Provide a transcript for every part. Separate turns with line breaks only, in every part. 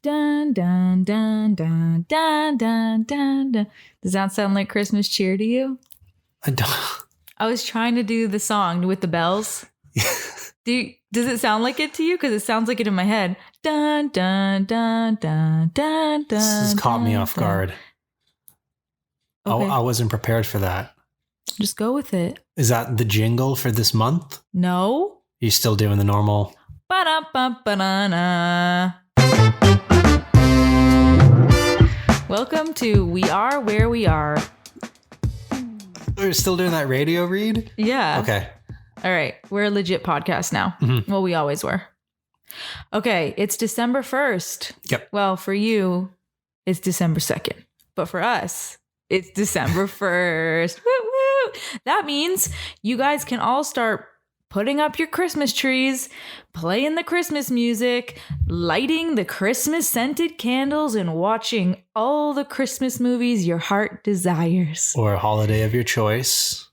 Dun, dun, dun, dun, dun, dun, dun, dun. Does that sound like Christmas cheer to you?
I don't.
I was trying to do the song with the bells. Does it sound like it to you? Because it sounds like it in my head. Dun, dun, dun, dun, dun, dun.
This has caught me off guard.
Okay.
I wasn't prepared for that.
Just go with it.
Is that the jingle for this month?
No.
You're still doing the normal?
Ba-da-ba-ba-na-na. Welcome to We Are Where We Are.
We're still doing that radio read?
Yeah.
Okay.
All right. We're a legit podcast now.
Mm-hmm.
Well, we always were. Okay. It's December 1st.
Yep.
Well, for you, it's December 2nd. But for us, it's December 1st. Woo, woo. That means you guys can all start putting up your Christmas trees, playing the Christmas music, lighting the Christmas scented candles, and watching all the Christmas movies your heart desires.
Or a holiday of your choice.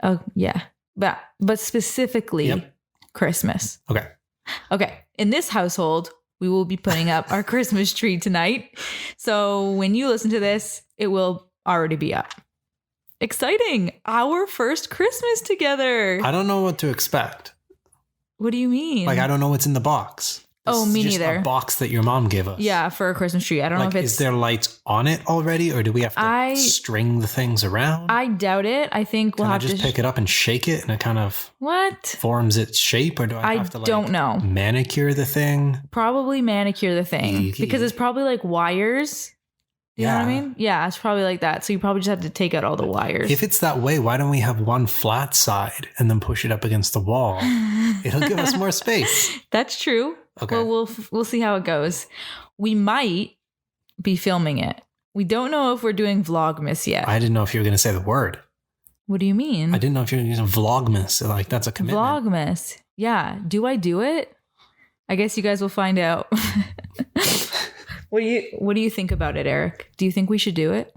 Oh, yeah. But specifically Christmas.
Okay.
Okay. In this household, we will be putting up our Christmas tree tonight. So when you listen to this, it will already be up. Exciting. Our first Christmas together.
I don't know what to expect.
What do you mean?
Like, I don't know what's in the box.
Oh, me
just
neither.
A box that your mom gave us.
Yeah, for a Christmas tree. I don't know if it's...
Is there lights on it already, or do we have to string the things around?
I doubt it. I think we'll have to...
just pick it up and shake it, and it kind of...
What?
Forms its shape, or do I have to,
don't know.
Manicure the thing?
Probably manicure the thing. Because it's probably like wires. You know what I mean? Yeah, it's probably like that. So you probably just have to take out all the wires.
If it's that way, why don't we have one flat side and then push it up against the wall? It'll give us more space.
That's true.
Okay.
Well, we'll see how it goes. We might be filming it. We don't know if we're doing vlogmas yet.
I didn't know if you were going to say the word.
What do you mean?
I didn't know if you were using vlogmas. Like, that's a commitment.
Vlogmas. Yeah. Do I do it? I guess you guys will find out. What do you think about it, Eric? Do you think we should do it?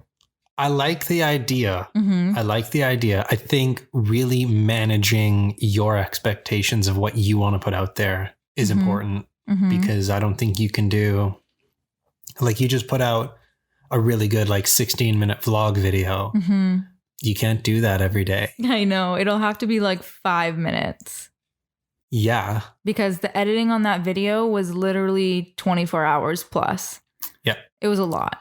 I like the idea.
Mm-hmm.
I like the idea. I think really managing your expectations of what you want to put out there is important, because I don't think you can do, like, you just put out a really good, like, 16-minute vlog video.
Mm-hmm.
You can't do that every day.
I know. It'll have to be like 5 minutes.
Yeah.
Because the editing on that video was literally 24 hours plus.
Yeah.
It was a lot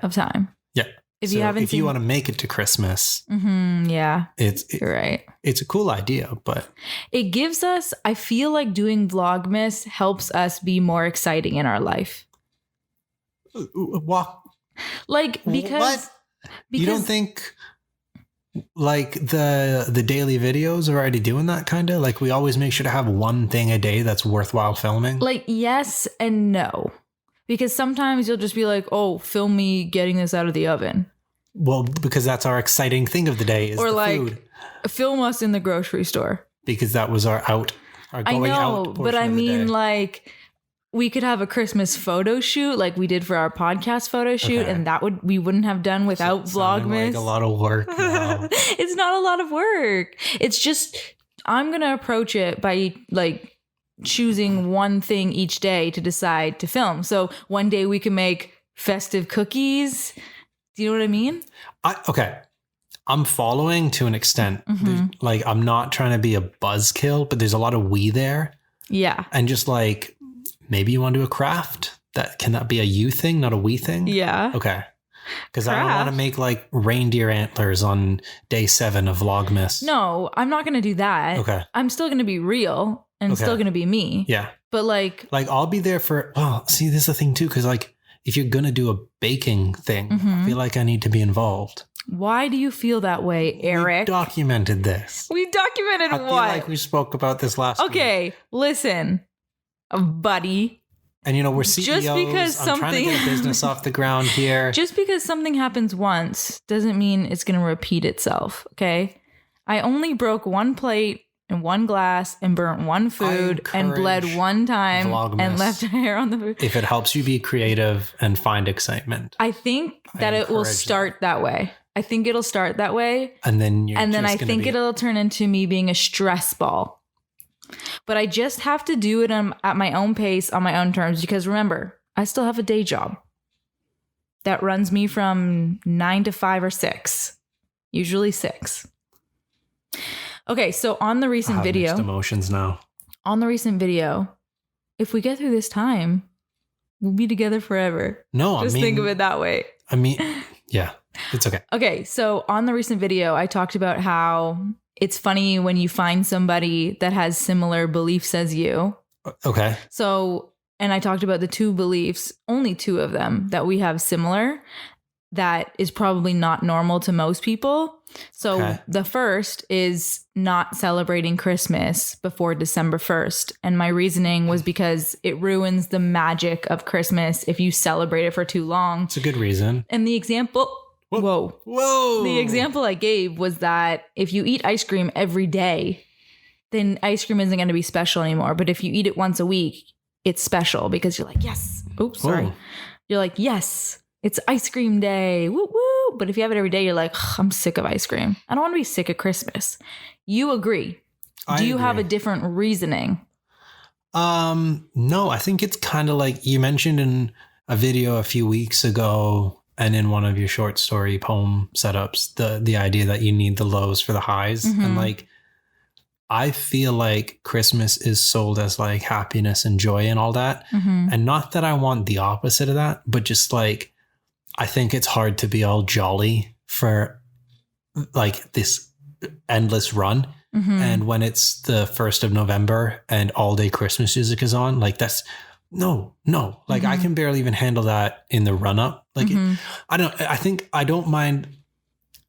of time.
Yeah.
If
you want to make it to Christmas,
yeah, you're right.
It's a cool idea, but
it gives us, I feel like doing Vlogmas helps us be more exciting in our life.
What?
Like, because
you don't think like the daily videos are already doing that kind of? Like, we always make sure to have one thing a day that's worthwhile filming?
Like, yes and no. Because sometimes you'll just be like, oh, film me getting this out of the oven.
Well, because that's our exciting thing of the day is
or
the
like,
food.
Film us in the grocery store.
Because that was our going out portion
but I
of the
mean,
day.
like, we could have a Christmas photo shoot like we did for our podcast photo shoot, and we wouldn't have done without Vlogmas.
Like a lot of work. No.
It's not a lot of work. It's just, I'm going to approach it by like choosing one thing each day to decide to film. So one day we can make festive cookies. Do you know what I mean?
Okay. I'm following to an extent. Like, I'm not trying to be a buzzkill, but there's a lot of we there.
Yeah.
And just like, maybe you want to do a craft. Can that be a you thing, not a we thing?
Yeah.
Okay. Because I don't want to make like reindeer antlers on day 7 of Vlogmas.
No, I'm not going to do that.
Okay.
I'm still going to be real and still going to be me.
Yeah.
But like
I'll be there for, well, see, this is the thing too. Because like, if you're going to do a baking thing, I feel like I need to be involved.
Why do you feel that way, Eric?
We documented this.
We documented what?
I feel like we spoke about this last week.
Okay, listen, buddy.
And you know, we're CEOs.
Just because
I'm trying to get a business off the ground here.
Just because something happens once doesn't mean it's going to repeat itself, okay? I only broke one plate and one glass and burnt one food and bled one time and left hair on the food.
If it helps you be creative and find excitement.
I think that it will start that way. I think it'll start that way.
And then
I think it'll turn into me being a stress ball. But I just have to do it at my own pace, on my own terms. Because remember, I still have a day job that runs me from 9 to 5 or 6, usually 6. Okay, so on the recent video,
mixed emotions now.
On the recent video, if we get through this time, we'll be together forever.
No,
just think of it that way.
I mean, yeah, it's okay.
Okay, so on the recent video, I talked about how it's funny when you find somebody that has similar beliefs as you.
Okay.
So, and I talked about the 2 beliefs, only 2 of them that we have similar, that is probably not normal to most people. So the first is not celebrating Christmas before December 1st. And my reasoning was because it ruins the magic of Christmas if you celebrate it for too long.
It's a good reason.
And the example... Whoa. The example I gave was that if you eat ice cream every day, then ice cream isn't going to be special anymore. But if you eat it once a week, it's special because you're like, yes. Oops, sorry.
Whoa.
You're like, yes, it's ice cream day. Woo woo. But if you have it every day, you're like, I'm sick of ice cream. I don't want to be sick of Christmas. You agree. Do you have a different reasoning?
No, I think it's kind of like you mentioned in a video a few weeks ago and in one of your short story poem setups, the idea that you need the lows for the highs.
Mm-hmm.
And like, I feel like Christmas is sold as like happiness and joy and all that.
Mm-hmm.
And not that I want the opposite of that, but just like, I think it's hard to be all jolly for like this endless run.
Mm-hmm.
And when it's the 1st of November and all day Christmas music is on, like that's no. Like I can barely even handle that in the run up. Like I don't mind.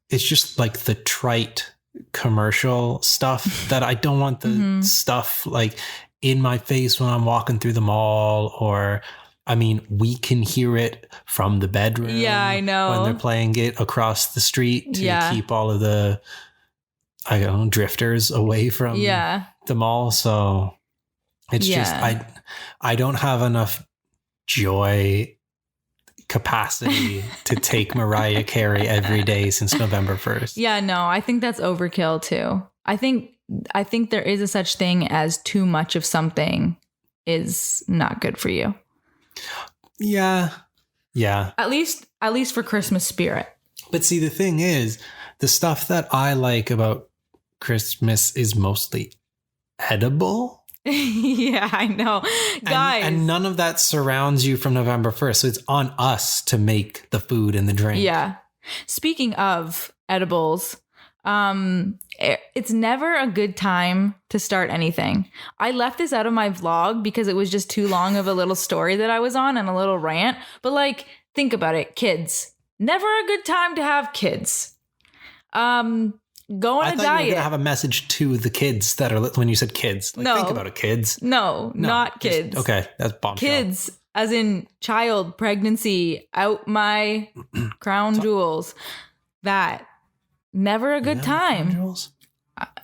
It's just like the trite commercial stuff that I don't want the stuff like in my face when I'm walking through the mall, or I mean, we can hear it from the bedroom.
Yeah, I know.
When they're playing it across the street to keep all of the, I don't know, drifters away from the mall. So it's just, I don't have enough joy capacity to take Mariah Carey every day since November 1st.
Yeah, no, I think that's overkill too. I think there is a such thing as too much of something is not good for you.
Yeah.
At least for Christmas spirit.
But see, the thing is, the stuff that I like about Christmas is mostly edible.
Yeah, I know. Guys.
And none of that surrounds you from November 1st. So it's on us to make the food and the drink.
Yeah. Speaking of edibles, it's never a good time to start anything. I left this out of my vlog because it was just too long of a little story that I was on and a little rant. But like, think about it. Kids. Never a good time to have kids. Go on a diet.
You were going to have a message to the kids that are, when you said kids. Like,
no.
Think about it, kids.
No, not kids.
Okay, that's bombshell.
Kids, as in child, pregnancy, out my crown jewels. That. Never a good time.
Crown jewels?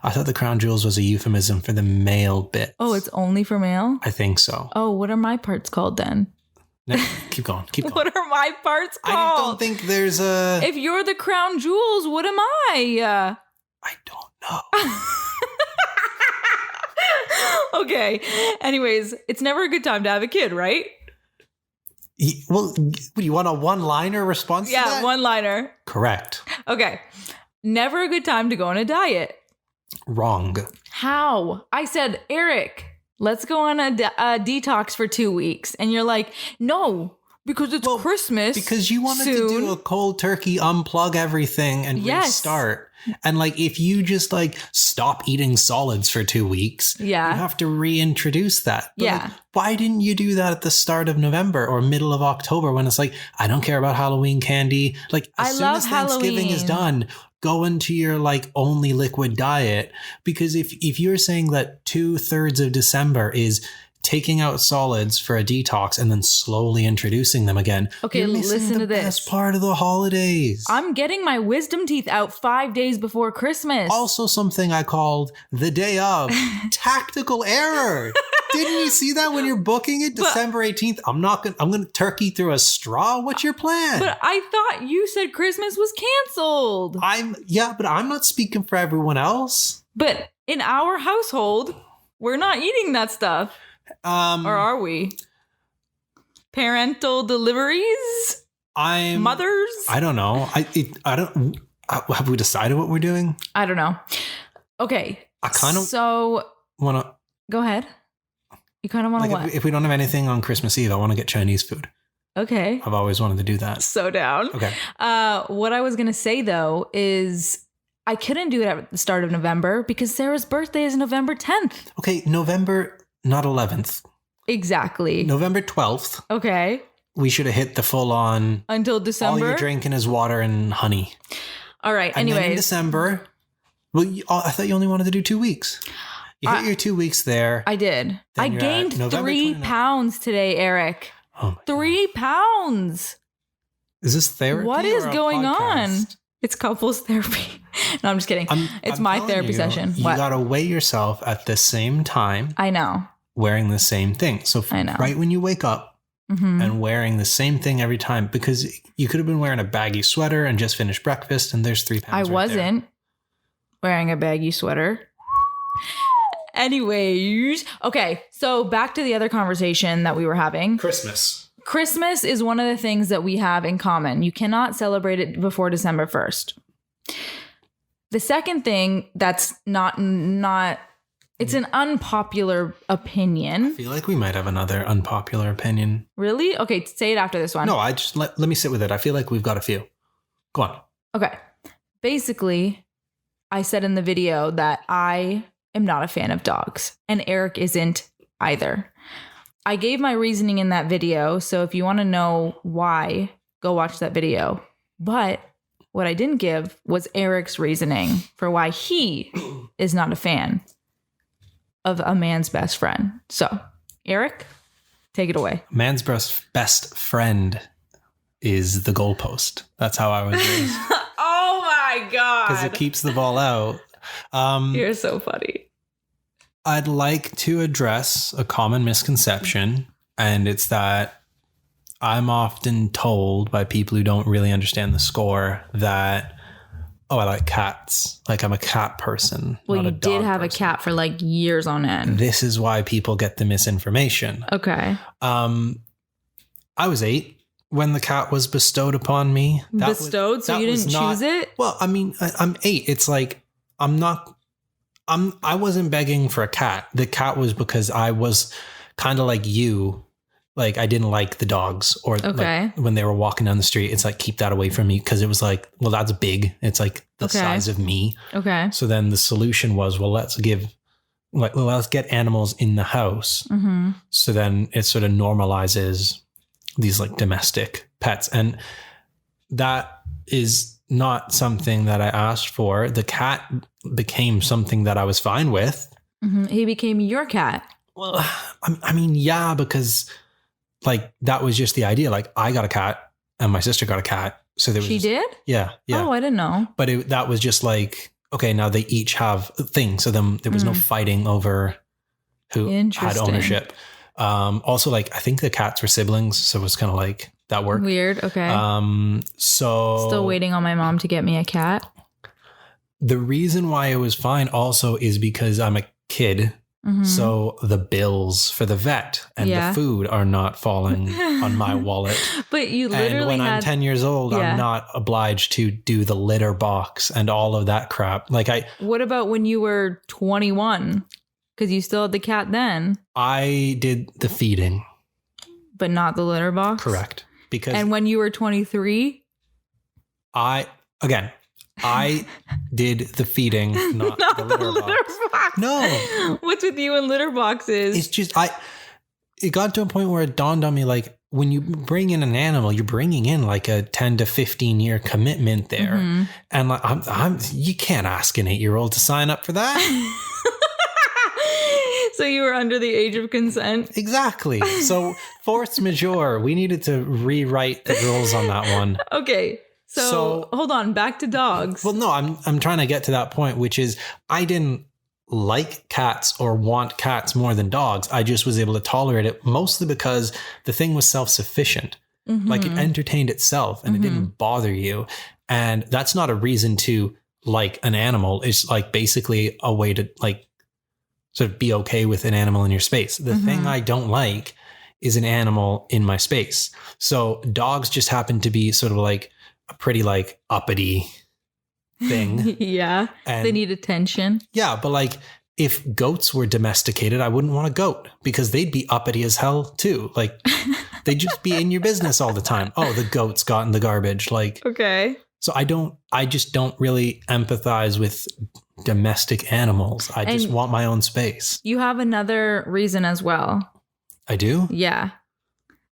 I thought the crown jewels was a euphemism for the male bit.
Oh, it's only for male?
I think so.
Oh, what are my parts called then?
No, keep going.
What are my parts called?
I don't think there's a...
If you're the crown jewels, what am I?
I don't know.
Okay. Anyways, it's never a good time to have a kid, right?
Well, do you want a one-liner response to that?
Yeah, one-liner.
Correct.
Okay. Never a good time to go on a diet.
Wrong.
How? I said, Eric, let's go on a detox for 2 weeks. And you're like, no, because it's Christmas.
Because you wanted to do a cold turkey, unplug everything and restart. And like, if you just like stop eating solids for 2 weeks, you have to reintroduce that. But like, why didn't you do that at the start of November or middle of October when it's like, I don't care about Halloween candy. Like as soon as Thanksgiving is done, go into your like only liquid diet. Because if you're saying that 2/3 of December is taking out solids for a detox and then slowly introducing them again.
Okay, listen to this.
Best part of the holidays.
I'm getting my wisdom teeth out 5 days before Christmas.
Also something I called the day of tactical error. Didn't you see that when you're booking it December 18th? I'm going to turkey through a straw. What's your plan?
But I thought you said Christmas was canceled.
But I'm not speaking for everyone else.
But in our household, we're not eating that stuff. Or are we? parental deliveries? Mothers?
I don't know. Have we decided what we're doing?
I don't know. Okay.
I kind of want to.
Go ahead. You kind of want to what?
If we don't have anything on Christmas Eve, I want to get Chinese food.
Okay.
I've always wanted to do that.
So down.
Okay.
What I was going to say, though, is I couldn't do it at the start of November because Sarah's birthday is November 10th.
Okay. November, not 11th.
Exactly.
November 12th.
Okay.
We should have hit the full on.
Until December.
All you're drinking is water and honey.
All right.
And
anyways.
then in December, well, I thought you only wanted to do 2 weeks. You hit your 2 weeks there.
I did. I gained 3 pounds today, Eric.
Oh my
3 pounds.
Is this therapy?
What is going on? It's couples therapy. No, I'm just kidding. It's my therapy session.
You got to weigh yourself at the same time.
I know.
Wearing the same thing. So right when you wake up and wearing the same thing every time, because you could have been wearing a baggy sweater and just finished breakfast and there's 3 pounds.
I wasn't wearing a baggy sweater. Anyways, okay, so back to the other conversation that we were having. Christmas is one of the things that we have in common. You cannot celebrate it before December 1st. The second thing that's not it's an unpopular opinion.
I feel like we might have another unpopular opinion.
Really? Okay, say it after this one.
No, I just let me sit with it. I feel like we've got a few. Go on.
Okay. Basically, I said in the video that I am not a fan of dogs, and Eric isn't either. I gave my reasoning in that video, so if you want to know why, go watch that video. But what I didn't give was Eric's reasoning for why he is not a fan of a man's best friend. So, Eric, take it away.
Man's best friend is the goalpost. That's how I was raised.
Oh my God.
Because it keeps the ball out.
You're so funny.
I'd like to address a common misconception, and it's that I'm often told by people who don't really understand the score that, oh, I like cats. Like, I'm a cat person.
Well, you did have a cat for like years on end.
This is why people get the misinformation.
Okay.
I was 8 when the cat was bestowed upon me.
So you didn't choose it?
Well, I mean, I'm 8. It's like, I wasn't begging for a cat. The cat was because I was kind of like you. Like, I didn't like the dogs, or like when they were walking down the street, it's like, keep that away from me. Cause it was like, well, that's big. It's like the size of me.
Okay.
So then the solution was, well, let's get animals in the house. Mm-hmm. So then it sort of normalizes these like domestic pets. And that is not something that I asked for. The cat became something that I was fine with.
Mm-hmm. He became your cat.
Well, I mean, yeah, because like that was just the idea. Like, I got a cat and my sister got a cat. So there was
did?
Yeah.
Oh, I didn't know.
But that was just like, okay, now they each have things. So then there was no fighting over who had ownership. Also, like, I think the cats were siblings. So it was kind of like, that worked.
Weird. Okay.
So
still waiting on my mom to get me a cat.
The reason why it was fine also is because I'm a kid. Mm-hmm. So the bills for the vet and the food are not falling on my wallet.
But you literally
and when I'm 10 years old, I'm not obliged to do the litter box and all of that crap. Like
what about when you were 21? Because you still had the cat then. I
did the feeding.
But not the litter box?
Correct.
And when you were 23?
I did the feeding, not the litter box. No.
What's with you and litter boxes?
It's just, it got to a point where it dawned on me, like, when you bring in an animal, you're bringing in like a 10 to 15 year commitment there. Mm-hmm. And like, you can't ask an 8-year-old to sign up for that.
So you were under the age of consent?
Exactly. So force majeure, we needed to rewrite the rules on that one.
Okay. So hold on, back to dogs.
Well, no, I'm trying to get to that point, which is I didn't like cats or want cats more than dogs. I just was able to tolerate it mostly because the thing was self-sufficient. Mm-hmm. Like, it entertained itself and it didn't bother you. And that's not a reason to like an animal. It's like basically a way to like sort of be okay with an animal in your space. The thing I don't like is an animal in my space. So dogs just happen to be sort of like a pretty like uppity thing.
Yeah.
And
they need attention.
yeah, but like if goats were domesticated, I wouldn't want a goat because they'd be uppity as hell too. Like they'd just be in your business all the time. Oh, the goat's got in the garbage. Like,
okay.
So I just don't really empathize with domestic animals. I just want my own space.
You have another reason as well.
I do?
Yeah.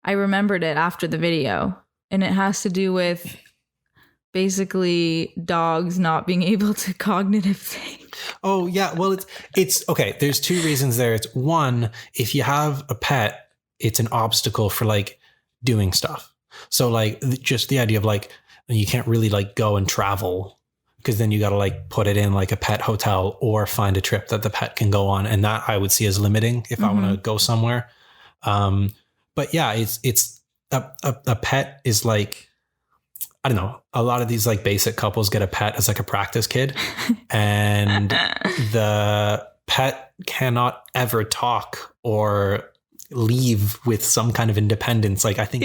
I remembered it after the video, and it has to do with basically dogs not being able to cognitive think.
Oh yeah. Well, it's okay. There's two reasons there. It's one, if you have a pet, it's an obstacle for like doing stuff. So like just the idea of like, you can't really like go and travel because then you got to like put it in like a pet hotel or find a trip that the pet can go on. And that I would see as limiting if I want to go somewhere. But yeah, it's a pet is like, I don't know. A lot of these like basic couples get a pet as like a practice kid and the pet cannot ever talk or leave with some kind of independence. Like I think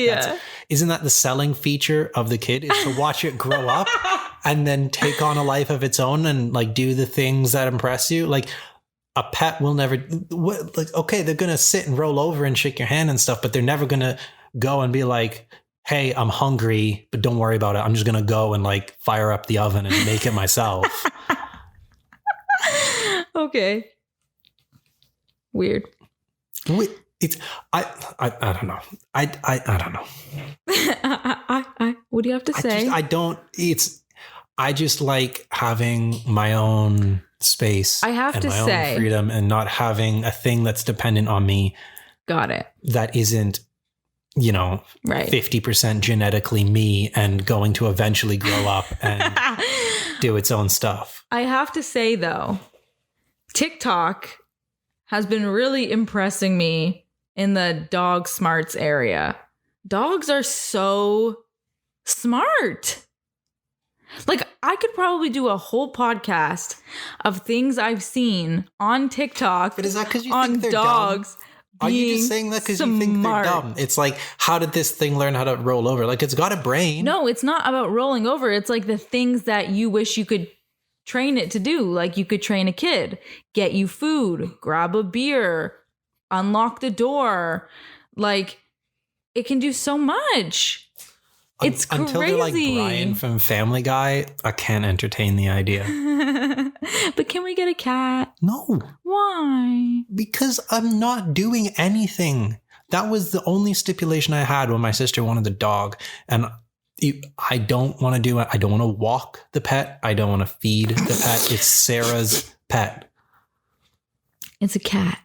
isn't that the selling feature of the kid is to watch it grow up and then take on a life of its own and like do the things that impress you. Like a pet will never like, okay, they're going to sit and roll over and shake your hand and stuff, but they're never going to go and be like, hey, I'm hungry, but don't worry about it. I'm just going to go and like fire up the oven and make it myself.
Okay. Weird.
It's I don't know. I don't know.
What do you have to say?
I just like having my own space.
I have
and
to
my
say
own freedom and not having a thing that's dependent on me.
Got it.
That isn't, you know,
right.
50% genetically me and going to eventually grow up and do its own stuff.
I have to say though, TikTok has been really impressing me in the dog smarts area. Dogs are so smart. Like I could probably do a whole podcast of things I've seen on TikTok.
But is that because you
on
think they're
dogs?
Dumb? Are you just saying that because you think they're dumb? It's like, how did this thing learn how to roll over? Like it's got a brain.
No, it's not about rolling over. It's like the things that you wish you could train it to do. Like you could train a kid, get you food, grab a beer, unlock the door. Like it can do so much. It's crazy.
Until they're like Brian from Family Guy, I can't entertain the idea.
But can we get a cat?
No.
Why?
Because I'm not doing anything. That was the only stipulation I had when my sister wanted the dog. And I don't want to do it. I don't want to walk the pet. I don't want to feed the pet. It's Sarah's pet.
It's a cat.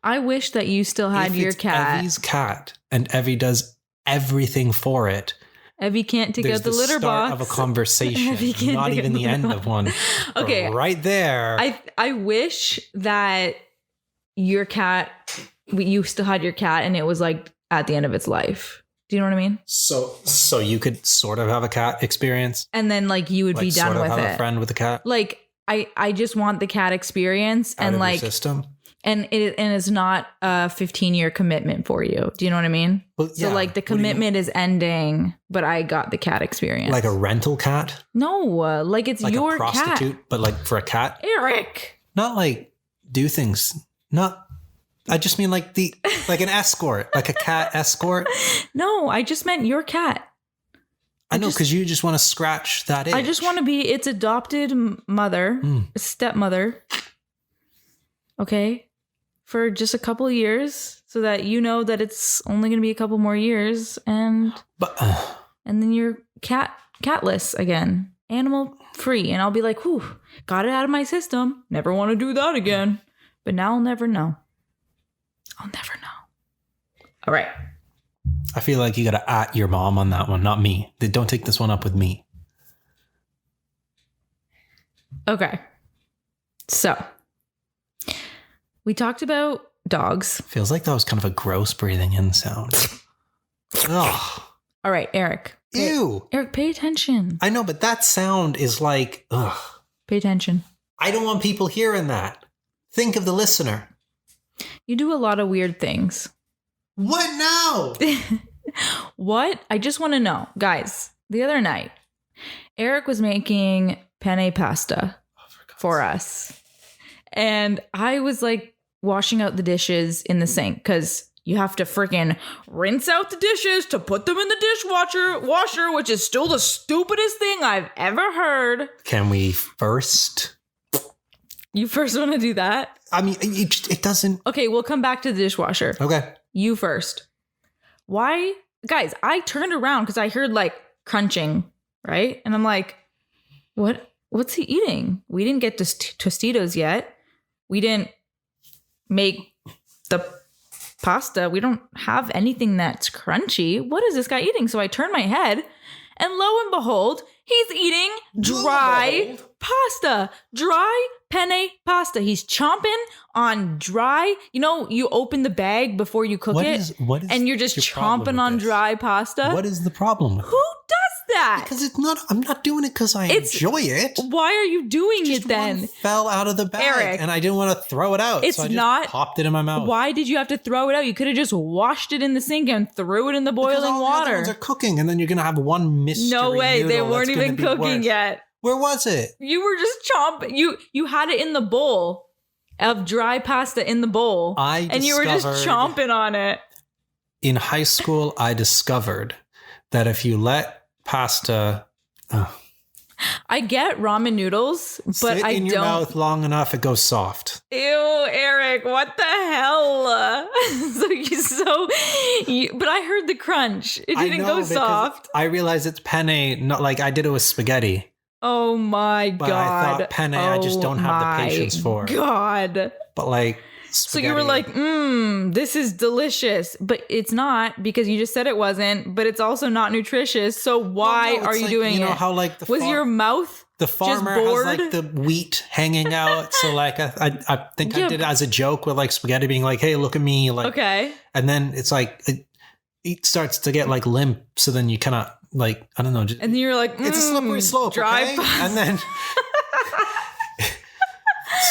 I wish that you still had your cat.
Evie's cat, and Evie does everything for it.
Evie can't take out the litter box.
Of a conversation, not even the end of one.
Okay,
right there.
I wish that your cat, you still had your cat, and it was like at the end of its life. Do you know what I mean?
So you could sort of have a cat experience,
and then like you would be done
sort of
with
have
it.
A friend with a cat.
Like I just want the cat experience
out
and
of
like
your system.
And it's not a 15-year commitment for you. Do you know what I mean? Well, yeah. So like the commitment is ending, but I got the cat experience.
Like a rental cat?
No, like it's like your
a prostitute,
cat.
But like for a cat?
Eric.
Not like do things. I just mean like an escort, like a cat escort.
No, I just meant your cat.
I know, because you just want to scratch that itch.
I just want to be its adopted mother, stepmother. Okay. For just a couple of years, so that you know that it's only going to be a couple more years, and then you're catless again, animal free, and I'll be like, "Whew, got it out of my system. Never want to do that again." But now I'll never know. I'll never know. All right.
I feel like you got to at your mom on that one, not me. Don't take this one up with me.
Okay. So. We talked about dogs.
Feels like that was kind of a gross breathing in sound. Ugh.
All right, Eric.
Ew.
Eric, pay attention.
I know, but that sound is like, ugh.
Pay attention.
I don't want people hearing that. Think of the listener.
You do a lot of weird things.
What now?
What? I just want to know. Guys, the other night, Eric was making penne pasta for us. And I was like washing out the dishes in the sink because you have to freaking rinse out the dishes to put them in the dishwasher, which is still the stupidest thing I've ever heard.
Can we first?
You first want to do that?
I mean, it doesn't.
Okay, we'll come back to the dishwasher.
Okay.
You first. Why? Guys, I turned around because I heard like crunching, right? And I'm like, what's he eating? We didn't get Tostitos yet. We didn't make the pasta. We don't have anything that's crunchy. What is this guy eating? So I turn my head and lo and behold, he's eating dry pasta, dry penne pasta. He's chomping on dry. You know, you open the bag before you cook it and you're just chomping on dry pasta.
What is the problem?
Who does that?
Because it's not, I'm not doing it because I enjoy it.
Why are you doing it then?
One fell out of the bag, Eric, and I didn't want to throw it out.
It's
so I
just
popped it in my mouth.
Why did you have to throw it out? You could have just washed it in the sink and threw it in the boiling water.
The other ones are cooking, and then you're going to have one mystery.
No way. They weren't even cooking yet.
Where was it?
You were just chomping. You had it in the bowl of dry pasta in the bowl. And you were just chomping on it.
In high school, I discovered that if you let pasta...
I get ramen noodles, but
sit
I don't.
in your mouth long enough, it goes soft.
Ew, Eric, what the hell? But I heard the crunch. It didn't go soft.
I realized it's penne, not like I did it with spaghetti.
Oh my God.
But I thought penne, I just don't have the patience for.
God.
But like spaghetti.
So you were like, this is delicious. But it's not because you just said it wasn't, but it's also not nutritious. So why are you doing it?
You know how like
was your mouth
the farmer has like the wheat hanging out. So like I think I did it as a joke with like spaghetti being like, hey, look at me. Like, okay. And then it's like it starts to get like limp. So then you cannot like, I don't know.
And then you're like,
it's a slippery slope.
Dry
okay? And then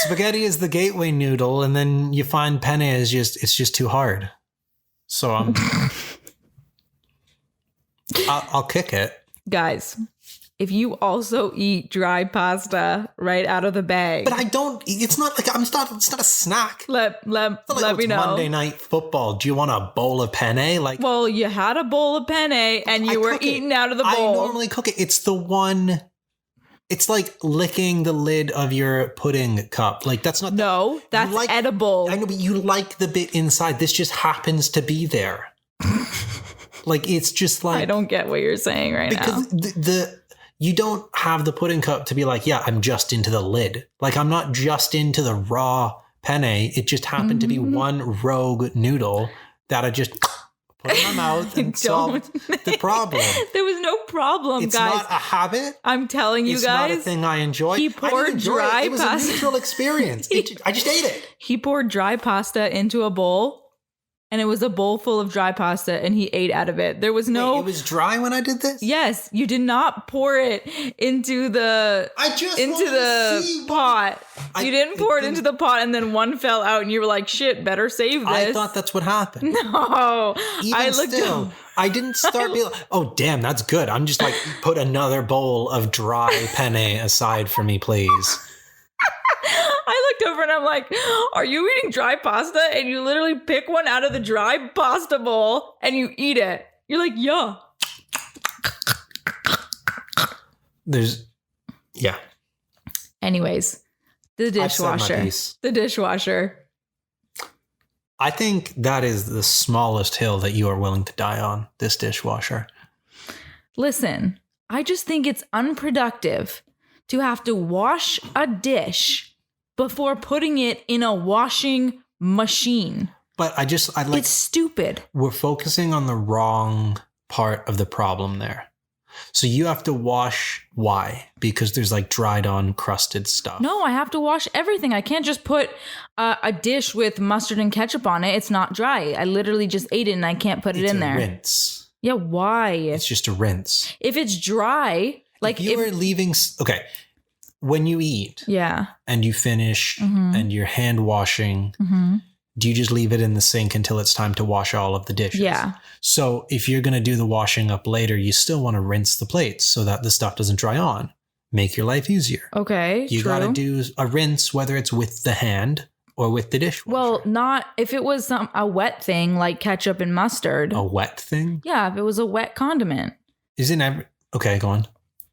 spaghetti is the gateway noodle. And then you find penne is it's just too hard. So I'll kick it.
Guys, if you also eat dry pasta right out of the bag.
But I don't, it's not like, it's not a snack.
Let me know.
Monday Night Football. Do you want a bowl of penne? Like,
well, you had a bowl of penne and you were eating out of the bowl.
I normally cook it. It's the one, it's like licking the lid of your pudding cup. Like that's not.
No, that's edible.
I know, but you like the bit inside. This just happens to be there. Like, it's just like.
I don't get what you're saying right now.
Because you don't have the pudding cup to be like, yeah, I'm just into the lid. Like, I'm not just into the raw penne. It just happened to be one rogue noodle that I just put in my mouth and solved the problem.
There was no problem,
it's
guys.
It's not a habit.
I'm telling you guys.
It's not a thing I enjoy.
He poured dry pasta.
It was a neutral experience. I just ate it.
He poured dry pasta into a bowl. And it was a bowl full of dry pasta and he ate out of it. There was no...
Wait, it was dry when I did this?
Yes. You did not pour it into the... pot. You didn't pour it into the pot and then one fell out and you were like, shit, better save this.
I thought that's what happened.
No.
I didn't start being like, oh, damn, that's good. I'm just like, put another bowl of dry penne aside for me, please.
I looked over and I'm like, are you eating dry pasta? And you literally pick one out of the dry pasta bowl and you eat it. You're like, yeah.
Yeah.
Anyways, the dishwasher. The dishwasher.
I think that is the smallest hill that you are willing to die on, this dishwasher.
Listen, I just think it's unproductive to have to wash a dish before putting it in a washing machine.
But it's
stupid.
We're focusing on the wrong part of the problem there. So you have to wash. Why? Because there's like dried on crusted stuff.
No, I have to wash everything. I can't just put a dish with mustard and ketchup on it. It's not dry. I literally just ate it and I can't put it in there.
Rinse.
Yeah, why?
It's just a rinse.
If it's dry, like
if you are leaving. Okay. When you eat,
yeah,
and you finish, and you're hand washing, do you just leave it in the sink until it's time to wash all of the dishes?
Yeah.
So if you're going to do the washing up later, you still want to rinse the plates so that the stuff doesn't dry on. Make your life easier.
Okay.
You got to do a rinse, whether it's with the hand or with the dishwasher.
Well, not if it was a wet thing like ketchup and mustard.
A wet thing?
Yeah, if it was a wet condiment.
Okay, go on.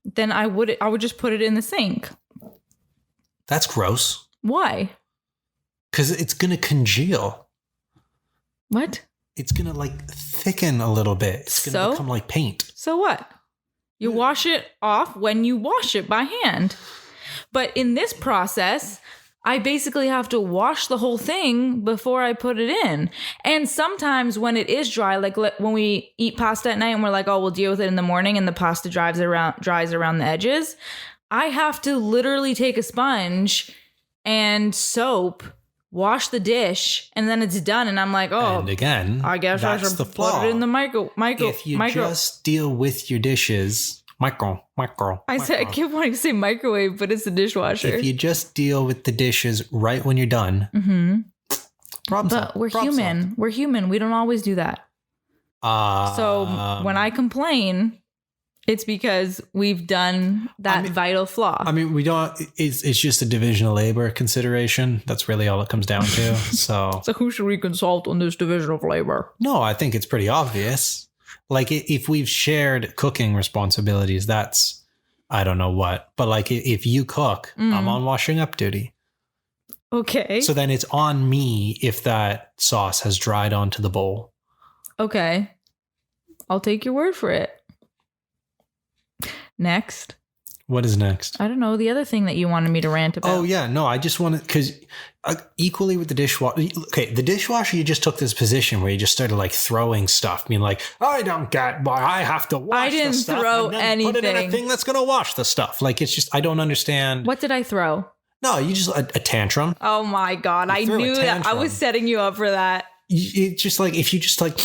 Then I would just put it in the sink.
That's gross.
Why?
Because it's going to congeal.
What?
It's going to like thicken a little bit. It's going to become like paint.
So what? You wash it off when you wash it by hand. But in this process, I basically have to wash the whole thing before I put it in. And sometimes when it is dry, like when we eat pasta at night and we're like, oh, we'll deal with it in the morning and the pasta dries around the edges, I have to literally take a sponge and soap, wash the dish, and then it's done. And I'm like, oh,
and again,
I guess I should put it in the micro.
If you just deal with your dishes, micro.
I keep wanting to say microwave, but it's the dishwasher.
If you just deal with the dishes right when you're done,
but we're human. We're human. We don't always do that. So when I complain, it's because we've done that vital flaw.
I mean, we don't. It's just a division of labor consideration. That's really all it comes down to. So
who should we consult on this division of labor?
No, I think it's pretty obvious. Like if we've shared cooking responsibilities, that's I don't know what. But like if you cook, I'm on washing up duty.
Okay.
So then it's on me if that sauce has dried onto the bowl.
Okay. I'll take your word for it. Next.
What is next?
I don't know. The other thing that you wanted me to rant about.
Oh, yeah. No, I just wanted, because equally with the dishwasher. Okay, the dishwasher, you just took this position where you just started like throwing stuff, being like, I don't get why I have to wash the stuff.
I didn't throw
and then
anything.
Put it in a thing that's going to wash the stuff. Like, it's just, I don't understand.
What did I throw?
No, you just, a tantrum.
Oh my God. I knew that. I was setting you up for that.
It's just like, if you just like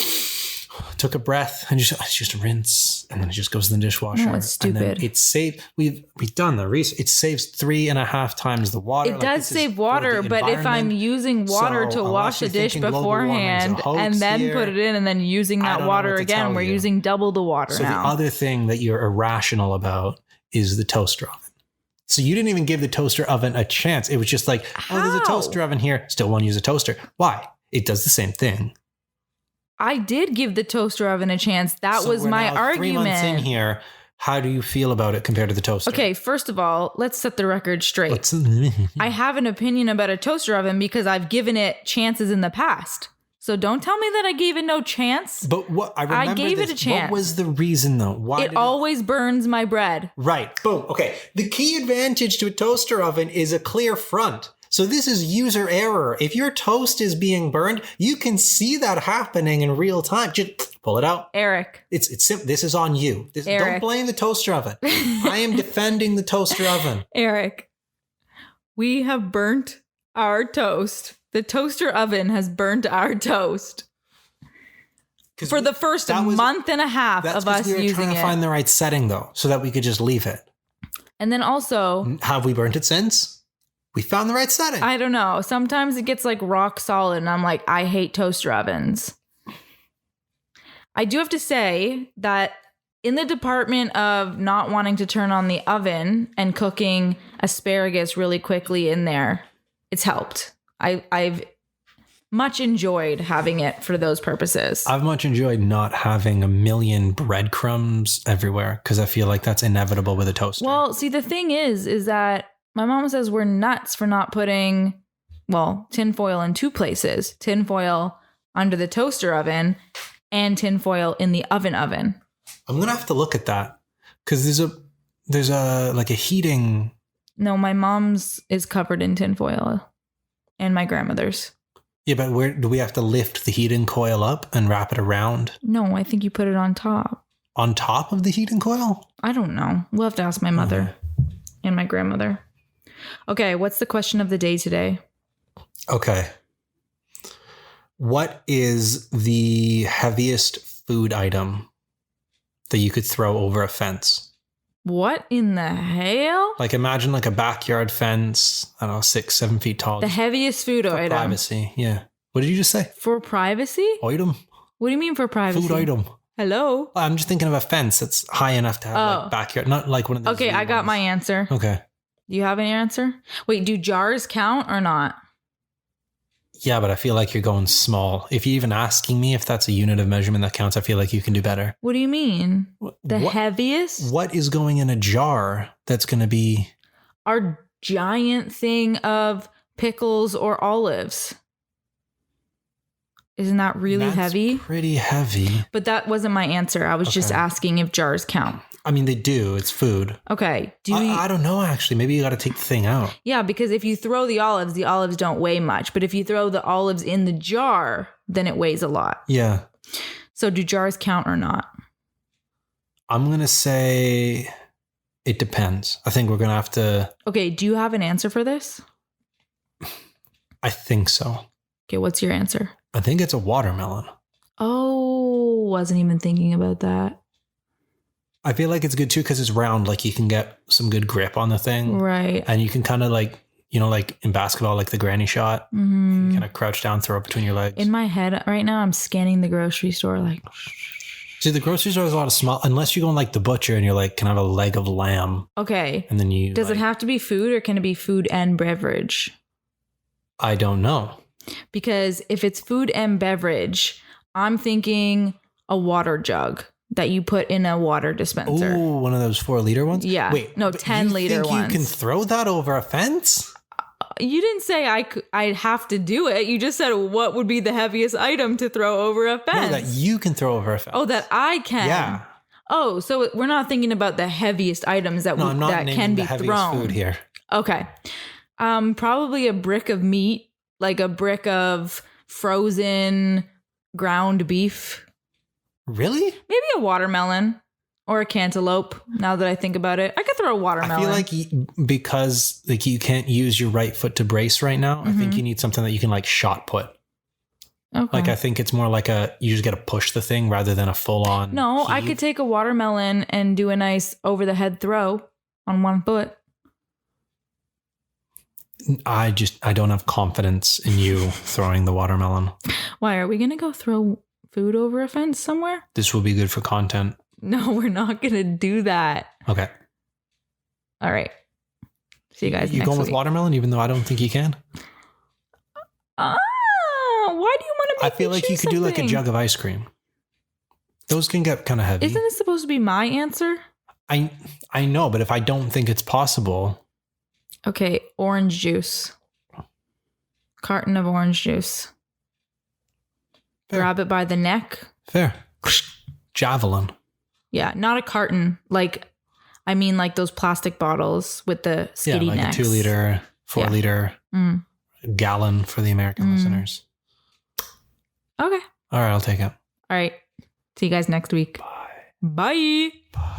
took a breath and it's just a rinse and then it just goes in the dishwasher.
No, it's stupid.
And then it's saved. We've done the research. It saves 3.5 times the water.
It does save water, but if I'm using water to wash a dish beforehand and then put it in and then using that water again, we're using double the water now.
The other thing that you're irrational about is the toaster oven. So you didn't even give the toaster oven a chance. It was just like, oh, there's a toaster oven here. Still want to use a toaster. Why? It does the same thing.
I did give the toaster oven a chance. That was my argument.
3 months in here, how do you feel about it compared to the toaster?
Okay, first of all, let's set the record straight. I have an opinion about a toaster oven because I've given it chances in the past. So don't tell me that I gave it no chance.
But what I gave it a chance. What was the reason though? Why
it always burns my bread.
Right. Boom. Okay. The key advantage to a toaster oven is a clear front. So this is user error. If your toast is being burned, you can see that happening in real time. Just pull it out.
Eric.
It's simple. This is on you. Don't blame the toaster oven. I am defending the toaster oven.
Eric, we have burnt our toast. The toaster oven has burnt our toast. For the first month and a half of us using it.
Trying to find the right setting though, so that we could just leave it.
And then also,
have we burnt it since? We found the right setting.
I don't know. Sometimes it gets like rock solid and I'm like, I hate toaster ovens. I do have to say that in the department of not wanting to turn on the oven and cooking asparagus really quickly in there, it's helped. I've much enjoyed having it for those purposes.
I've much enjoyed not having a million breadcrumbs everywhere because I feel like that's inevitable with a toaster.
Well, see, the thing is that my mom says we're nuts for not putting, tinfoil in two places. Tinfoil under the toaster oven and tinfoil in the oven.
I'm going to have to look at that because there's a like a heating.
No, my mom's is covered in tinfoil and my grandmother's.
Yeah, but where do we have to lift the heating coil up and wrap it around?
No, I think you put it on top.
On top of the heating coil?
I don't know. We'll have to ask my mother and my grandmother. Okay, what's the question of the day today? Okay.
What is the heaviest food item that you could throw over a fence?
What in the hell?
Like imagine like a backyard fence, I don't know, 6-7 feet tall.
The heavest food item.
Privacy, yeah. What did you just say?
For privacy?
Item?
What do you mean for privacy?
Food item.
Hello?
I'm just thinking of a fence that's high enough to have like backyard. Not like one of those.
Okay, I got my answer.
Okay.
Do you have an answer? Wait, do jars count or not?
Yeah, but I feel like you're going small. If you're even asking me if that's a unit of measurement that counts, I feel like you can do better.
What do you mean? The heaviest?
What is going in a jar that's going to be...
Our giant thing of pickles or olives. Isn't that really heavy?
Pretty heavy.
But that wasn't my answer. I was just asking if jars count.
I mean, they do. It's food.
Okay.
I don't know, actually. Maybe you got to take the thing out.
Yeah, because if you throw the olives don't weigh much. But if you throw the olives in the jar, then it weighs a lot.
Yeah.
So do jars count or not?
I'm going to say it depends. I think we're going to have to...
Okay, do you have an answer for this?
I think so.
Okay, what's your answer?
I think it's a watermelon.
Oh, wasn't even thinking about that.
I feel like it's good too because it's round. Like you can get some good grip on the thing.
Right.
And you can kind of like, you know, like in basketball, like the granny shot. Mm-hmm. You kind of crouch down, throw it between your legs.
In my head right now, I'm scanning the grocery store like...
See, the grocery store has a lot of small... Unless you go in like the butcher and you're like, can I have a leg of lamb?
Okay.
And then you...
Does it have to be food or can it be food and beverage?
I don't know.
Because if it's food and beverage, I'm thinking a water jug that you put in a water dispenser.
Oh, one of those 4-liter ones?
Yeah.
Wait,
no, 10-liter ones.
You can throw that over a fence?
You didn't say I'd have to do it. You just said what would be the heaviest item to throw over a fence.
No, that you can throw over a fence.
Oh, that I can.
Yeah.
Oh, so we're not thinking about the heaviest items that
I'm not
that can be
the heaviest
thrown.
Food here.
Okay. Probably a brick of meat. Like a brick of frozen ground beef.
Really?
Maybe a watermelon or a cantaloupe. Now that I think about it, I could throw a watermelon.
I feel like because like you can't use your right foot to brace right now, I think you need something that you can like shot put. Okay. Like I think it's more like you just got to push the thing rather than a full on.
No,
heave.
I could take a watermelon and do a nice over the head throw on one foot.
I don't have confidence in you throwing the watermelon.
Why are we going to go throw food over a fence somewhere?
This will be good for content.
No, we're not going to do that.
Okay.
All right. See you guys next week.
You going with watermelon even though I don't think you can?
Why do you want to make
I feel like you could do like a jug of ice cream. Those can get kind of heavy.
Isn't it supposed to be my answer?
I know, but if I don't think it's possible...
Okay, orange juice. Carton of orange juice. Fair. Grab it by the neck.
Fair. Javelin.
Yeah, not a carton. Like those plastic bottles with the skitty necks.
A 2-liter, 4-liter, gallon for the American listeners.
Okay.
All right, I'll take it.
All right. See you guys next week.
Bye.
Bye.
Bye.